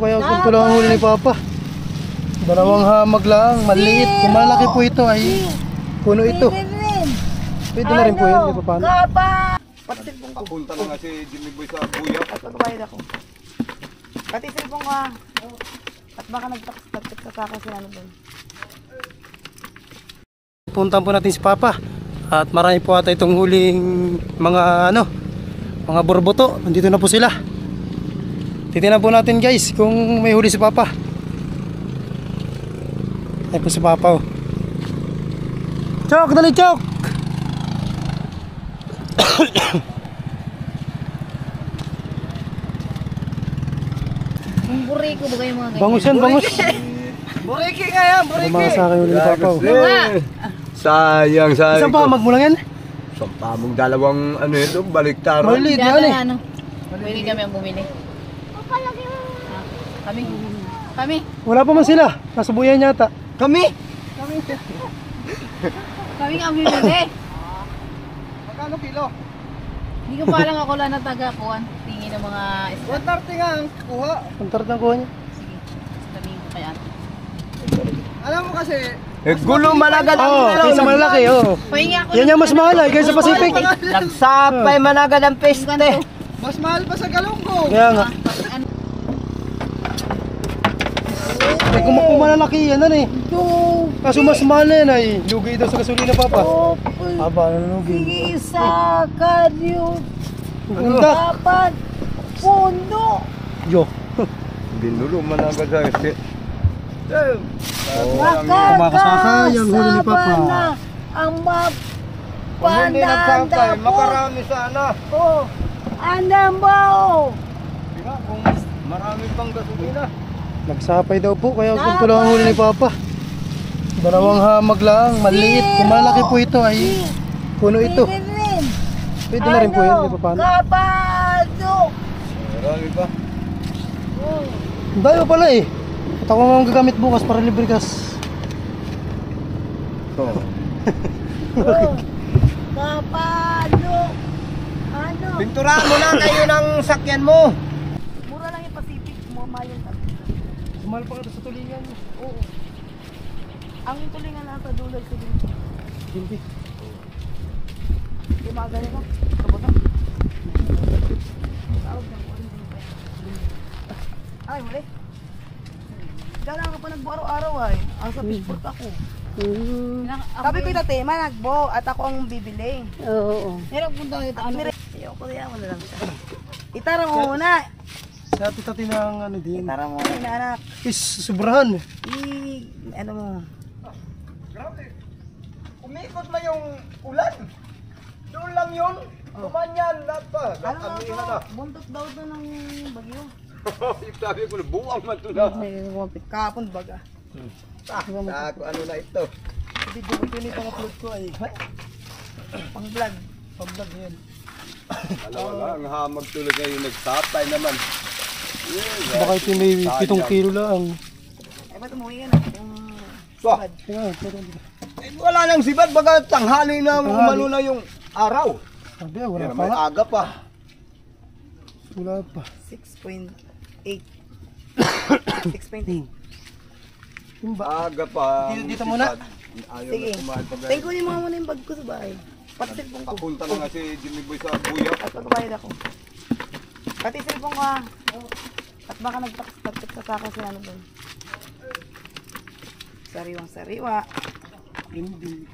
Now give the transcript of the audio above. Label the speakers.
Speaker 1: Kaya ganito lang ang huli ni Papa. Dalawang hamag lang, maliit. Kung malaki po ito ay puno ito. Pwede na rin po yun, di ba paano?
Speaker 2: Pati silpong ko.
Speaker 3: Papunta na nga si Jimmy Boy sa buya.
Speaker 2: At magbayad ako. Pati silpong ko. At baka nagtakot sa kaka si ano doon.
Speaker 1: Puntahan po natin si Papa. At marami po ata itong huling mga mga borboto. Nandito na po sila. Titingnan po natin guys kung may huli si Papa. Ay po si Papa oh. Chok! Dali Chok!
Speaker 2: Ang buriko ba kayo mga ganyan?
Speaker 1: Bangus yan, bangus.
Speaker 2: Buriki nga yan, buriki!
Speaker 1: Kumasa kayo huli ni Papa oh.
Speaker 3: Sayang.
Speaker 1: Isang pamag mo lang yan?
Speaker 3: Isang pamag, dalawang ito, baliktaran.
Speaker 1: Maliit yan eh.
Speaker 2: Pwede kami ang bumili. Kami.
Speaker 1: Wala pa man sila. Nasa buyan yata.
Speaker 3: Kami
Speaker 2: Ang bibili.
Speaker 3: Magkano kilo?
Speaker 2: Hindi ko pa lang ako lang na taga-kuhan. Tingin ng mga isda.
Speaker 3: 130 nga ang kuha.
Speaker 1: Puntar na kuha niya.
Speaker 2: Sige, sabihin ko kay ate.
Speaker 3: Alam mo kasi, gulo managad ang
Speaker 1: Kaysa malaki oh.
Speaker 2: Pahingi ako.
Speaker 1: Yan yung mas mahal ay kaysa Pacific.
Speaker 3: nagsapay managad ang peste.
Speaker 2: Mas mahal pa sa galunggong.
Speaker 1: Kaya nga. Ay kung malalaki yan eh. Kaso mas mahal na yan ay lugi daw sa gasolina Papa. Aba, ano lugi?
Speaker 2: Isa kanyo.
Speaker 1: Ganda.
Speaker 2: Dapat puno.
Speaker 1: Yo.
Speaker 3: Binulo managad sa este.
Speaker 1: Kumakasaka yung huli ni Papa.
Speaker 2: Ang
Speaker 3: Kung hindi nagsapay,
Speaker 2: mapandang
Speaker 3: makarami sana.
Speaker 2: po. Anong bao?
Speaker 3: Diba, kung marami pang gasolina.
Speaker 1: Nagsapay daw po kaya ganito lang ang huli ni Papa. Dalawang hamag lang, maliit. Kung malaki po ito ay puno ito. Pwede na rin po yun, di ba paano?
Speaker 2: Kapado.
Speaker 3: Marami pa.
Speaker 1: Dayo pala eh. At ako nga gagamit bukas para libre gas.
Speaker 2: Kapado. Ano?
Speaker 3: Pinturahan mo na kayo ng sakyan mo.
Speaker 2: Mura lang yung Pacific mo, mayon ka.
Speaker 1: Mahal pa ka sa tulingan.
Speaker 2: Oo. Ang tulingan na sa dulo sa dito.
Speaker 1: Hindi.
Speaker 2: Umaga na ba? Kabota? Tawag na po. Ay, muli. Gala ka pa nagbo araw-araw ay. Ang sa fishport ako. Sabi ko dati, managbo at ako ang bibili. Oo. Meron punta ko ito. Ayoko na yan, wala lang siya. Itara mo muna.
Speaker 1: Sa tati ng din.
Speaker 2: Itara mo muna, anak.
Speaker 1: Is, sobrahan.
Speaker 2: Ano mo?
Speaker 3: Grabe. Umikot na yung ulan. Doon lang yun. Kumanyan, lahat pa.
Speaker 2: Ano na to? Buntot daw to ng bagyo.
Speaker 3: Sabi ko na, buwang man ito na.
Speaker 2: Kapon baga.
Speaker 3: Ako, ano na ito.
Speaker 1: Hindi ko ito nito upload ko ay.
Speaker 2: Pang vlog.
Speaker 1: Pag-vlog yan.
Speaker 3: Wala, ang hamag tuloy kayo nagsapay naman.
Speaker 1: Baka ito may 7 kilo lang.
Speaker 2: Ay ba't umuwi ka na?
Speaker 3: Ba?
Speaker 1: Kaya, pero hindi.
Speaker 3: Wala nang sibad, baga tanghali na umano na yung araw.
Speaker 1: Sabi wala
Speaker 3: Pero
Speaker 1: pa
Speaker 3: may
Speaker 1: nga.
Speaker 3: aga pa.
Speaker 1: Wala pa.
Speaker 2: 6.8. 6.8.
Speaker 1: Yung ba?
Speaker 3: Aga pa.
Speaker 1: Dito muna.
Speaker 3: Ayaw
Speaker 2: Sige.
Speaker 3: na kumain pa.
Speaker 2: Thank you mo muna yung bag ko sa bahay. Pati silpong ko.
Speaker 3: Papunta na nga si Jimmy Boy sa buya.
Speaker 2: At magbayad ako. Pati silpong ko. At baka nagtakot sa kaka si ano doon. Sariwang sariwa.
Speaker 1: Hindi.